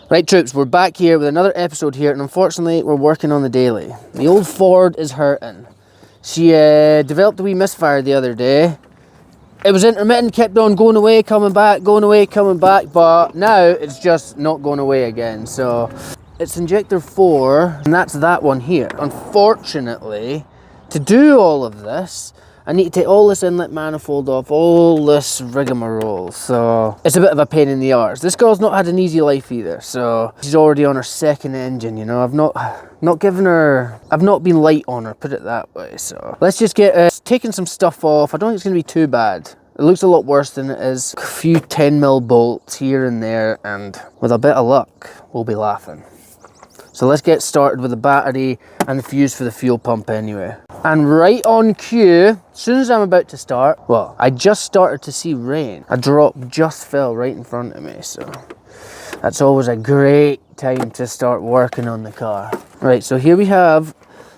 Right troops, we're back here with another episode here, and unfortunately we're working on the daily. The old Ford is hurting. She developed a wee misfire the other day. It was intermittent, kept on going away, coming back, going away, coming back, but now it's just not going away again. So it's injector 4, and that's that one here. Unfortunately, to do all of this, I need to take all this inlet manifold off, all this rigmarole, so it's a bit of a pain in the arse. This girl's not had an easy life either, so she's already on her second engine, you know. I've not been light on her, put it that way. So let's just get taking some stuff off. I don't think it's going to be too bad. It looks a lot worse than it is. A few 10mm bolts here and there, and with a bit of luck, we'll be laughing. So let's get started with the battery and the fuse for the fuel pump anyway. And right on cue, as soon as I'm about to start, well, I just started to see rain. A drop just fell right in front of me, so that's always a great time to start working on the car. Right, so here we have,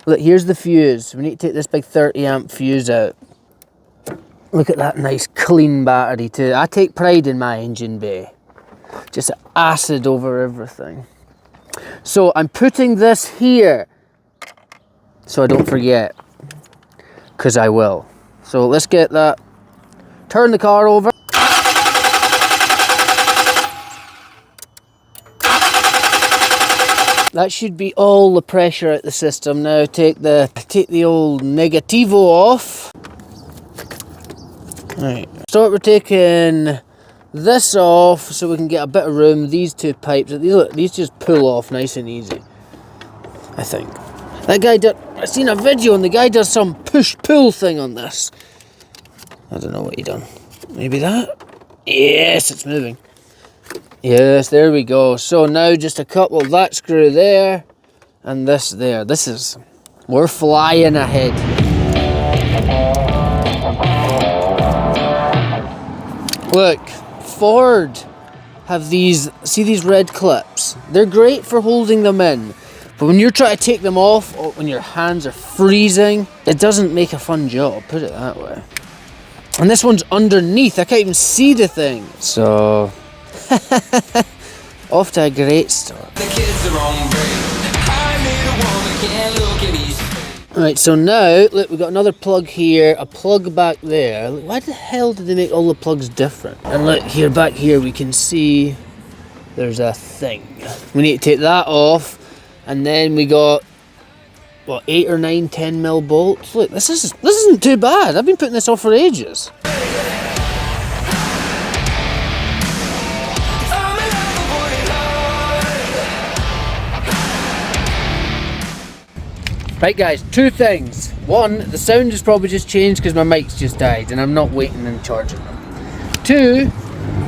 look, here's the fuse. We need to take this big 30 amp fuse out. Look at that nice clean battery too. I take pride in my engine bay. Just acid over everything. So I'm putting this here so I don't forget, because I will. So let's get that, turn the car over. That should be all the pressure out the system. Now take the old negativo off. Right, start with taking this off so we can get a bit of room. These two pipes, these just pull off nice and easy, I think. That guy did, I've seen a video and the guy does some push-pull thing on this. I don't know what he done. Maybe that? Yes, it's moving. Yes, there we go. So now just a couple of that screw there and this there. We're flying ahead. Look, Ford have these, see these red clips? They're great for holding them in, but when you're trying to take them off, or when your hands are freezing, it doesn't make a fun job, put it that way. And this one's underneath, I can't even see the thing. So, off to a great start. The kids are on break. I need a woman, can't look at these. Right, so now, look, we've got another plug here, a plug back there. Look, why the hell did they make all the plugs different? And look, here, back here, we can see there's a thing. We need to take that off, and then we got, what, 8 or 9 10mm bolts? Look, this isn't too bad. I've been putting this off for ages. Right guys, two things. One, the sound has probably just changed because my mic's just died and I'm not waiting and charging them. Two,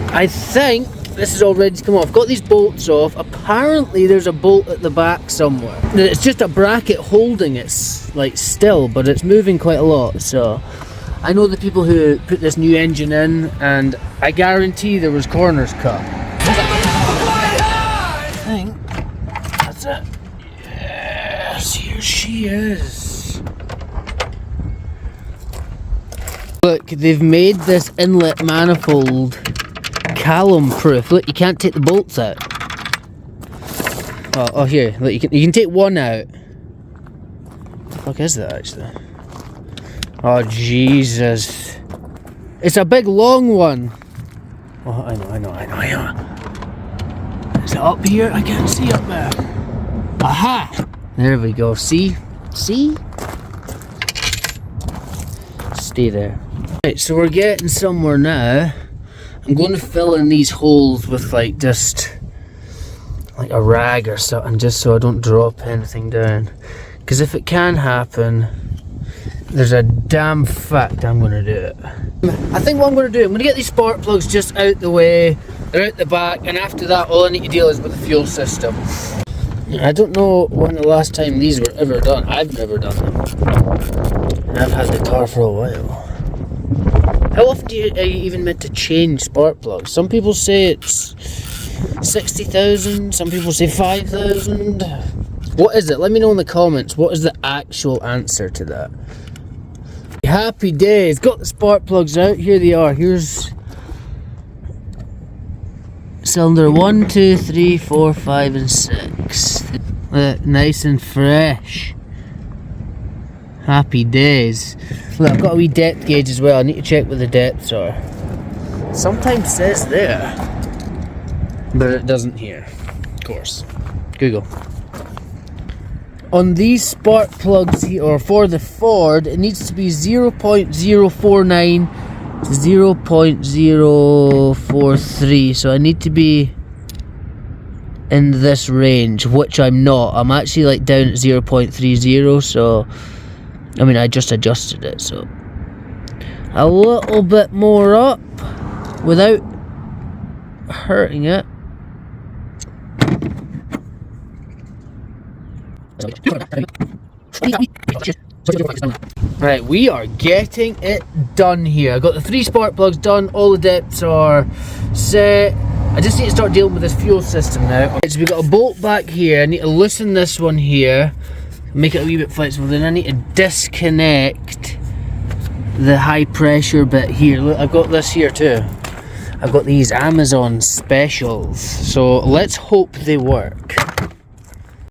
I think this is all ready to come off. I've got these bolts off. Apparently there's a bolt at the back somewhere. It's just a bracket holding it like still, but it's moving quite a lot. So I know the people who put this new engine in, and I guarantee there was corners cut. I think that's it. Yes, here she is. Look, they've made this inlet manifold callum proof. Look, you can't take the bolts out. Oh here, look, you can take one out. What the fuck is that actually? Oh Jesus. It's a big long one. Oh, I know. Is it up here? I can't see up there. Aha! There we go. See? Stay there. Right, so we're getting somewhere now. I'm going to fill in these holes with like just like a rag or something, just so I don't drop anything down. Because if it can happen, there's a damn fact I'm going to do it. I think what I'm going to do, I'm going to get these spark plugs just out the way. They're out the back, and after that all I need to deal is with the fuel system. I don't know when the last time these were ever done. I've never done them. I've had the car for a while. How often are you even meant to change spark plugs? Some people say it's 60,000, some people say 5,000. What is it? Let me know in the comments. What is the actual answer to that? Happy days. Got the spark plugs out. Here they are. Here's cylinder 1, 2, 3, 4, 5 and 6. Nice and fresh. Happy days. Look, I've got a wee depth gauge as well. I need to check what the depths are. Sometimes it says there, but it doesn't here. Of course. Google. On these spark plugs here, or for the Ford, it needs to be 0.049 to 0.043. So I need to be in this range, which I'm not. I'm actually like down at 0.30, so I mean I just adjusted it, so a little bit more up without hurting it. Right, we are getting it done here. I got the 3 spark plugs done, all the depths are set. I just need to start dealing with this fuel system now. So we've got a bolt back here. I need to loosen this one here, make it a wee bit flexible. Then I need to disconnect the high pressure bit here. Look, I've got this here too. I've got these Amazon specials, so let's hope they work.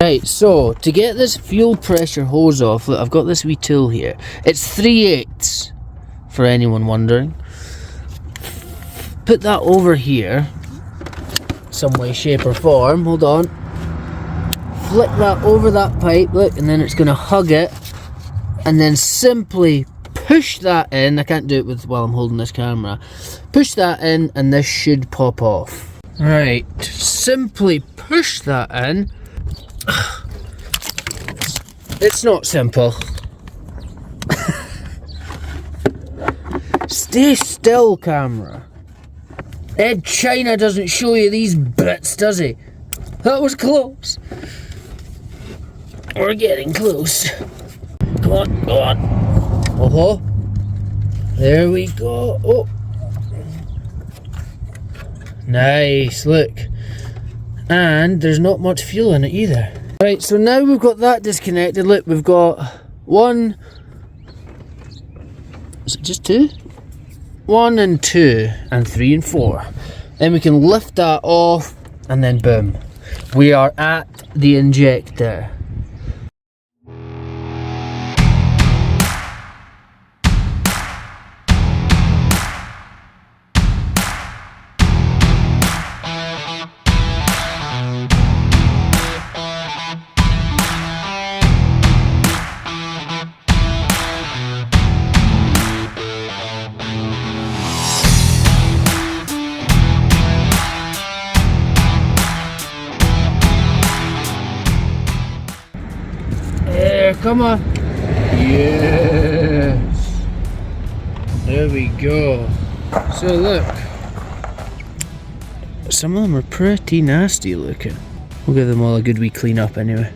Right, so to get this fuel pressure hose off, look, I've got this wee tool here. It's 3/8 for anyone wondering. Put that over here, some way, shape or form. Hold on. Flick that over that pipe, look, and then it's going to hug it, and then simply push that in. I can't do it while I'm holding this camera. Push that in and this should pop off. Right, simply push that in. It's not simple. Stay still, camera. Ed China doesn't show you these bits, does he? That was close. We're getting close. Come on, go on. Oh, there we go. Oh, nice. Look, and there's not much fuel in it either. Right, so now we've got that disconnected. Look, we've got one. Is it just 2? 1 and 2 and 3 and 4. Then we can lift that off, and then boom, we are at the injector. Come on. Yes. There we go. So look, some of them are pretty nasty looking. We'll give them all a good wee clean up anyway.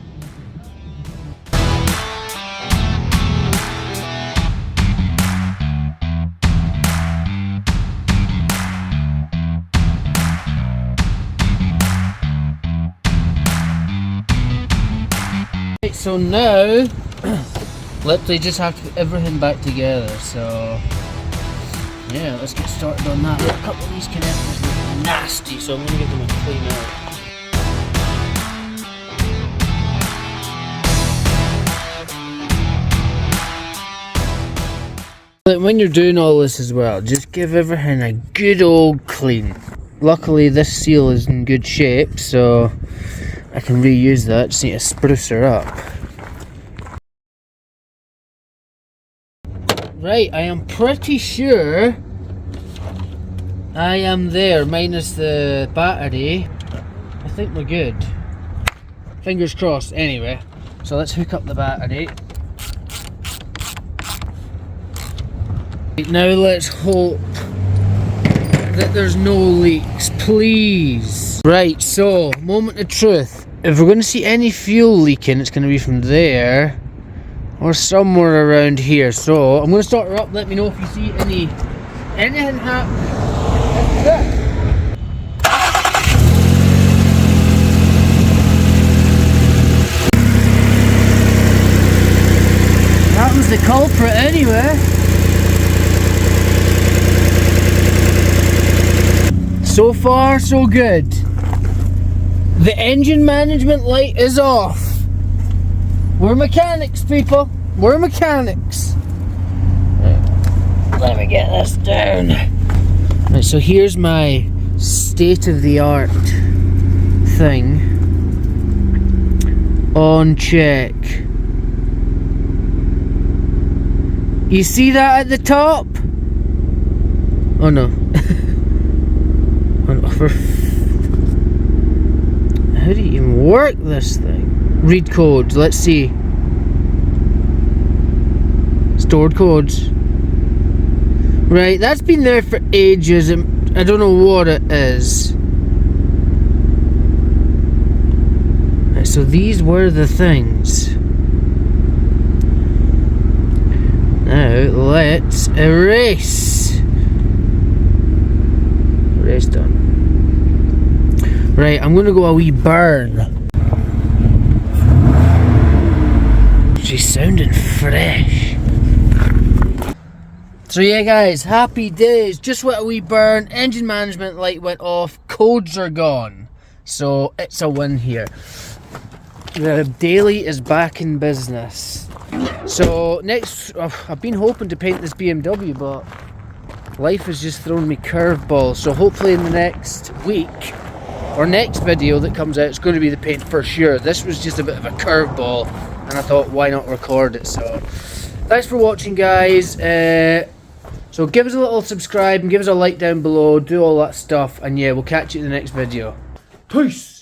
So now, literally just have to put everything back together, so yeah, let's get started on that. A couple of these connectors look nasty, so I'm going to give them a clean out. But when you're doing all this as well, just give everything a good old clean. Luckily this seal is in good shape, so I can reuse that. Just need to spruce her up. Right, I am pretty sure I am there, minus the battery. I think we're good. Fingers crossed anyway. So let's hook up the battery. Now let's hope that there's no leaks, please. Right, so moment of truth. If we're going to see any fuel leaking, it's going to be from there or somewhere around here. So I'm going to start her up. Let me know if you see anything happen. That was the culprit anyway. So far so good. The engine management light is off. We're mechanics, people. We're mechanics. Let me get this down. Right, so here's my state-of-the-art thing on check. You see that at the top? Oh no. Oh, no. How do you even work this thing? Read codes, let's see. Stored codes. Right, that's been there for ages. I don't know what it is. Right, so these were the things. Now let's erase. Erase done. Right, I'm gonna go a wee burn. She's sounding fresh. So yeah guys, happy days. Just went a wee burn, engine management light went off, codes are gone. So it's a win here. The daily is back in business. So next, I've been hoping to paint this BMW, but life has just thrown me curveballs. So hopefully in the next week, or next video that comes out, it's going to be the paint for sure. This was just a bit of a curveball, and I thought, why not record it? So thanks for watching guys. So give us a little subscribe and give us a like down below, do all that stuff, and yeah, we'll catch you in the next video. Peace!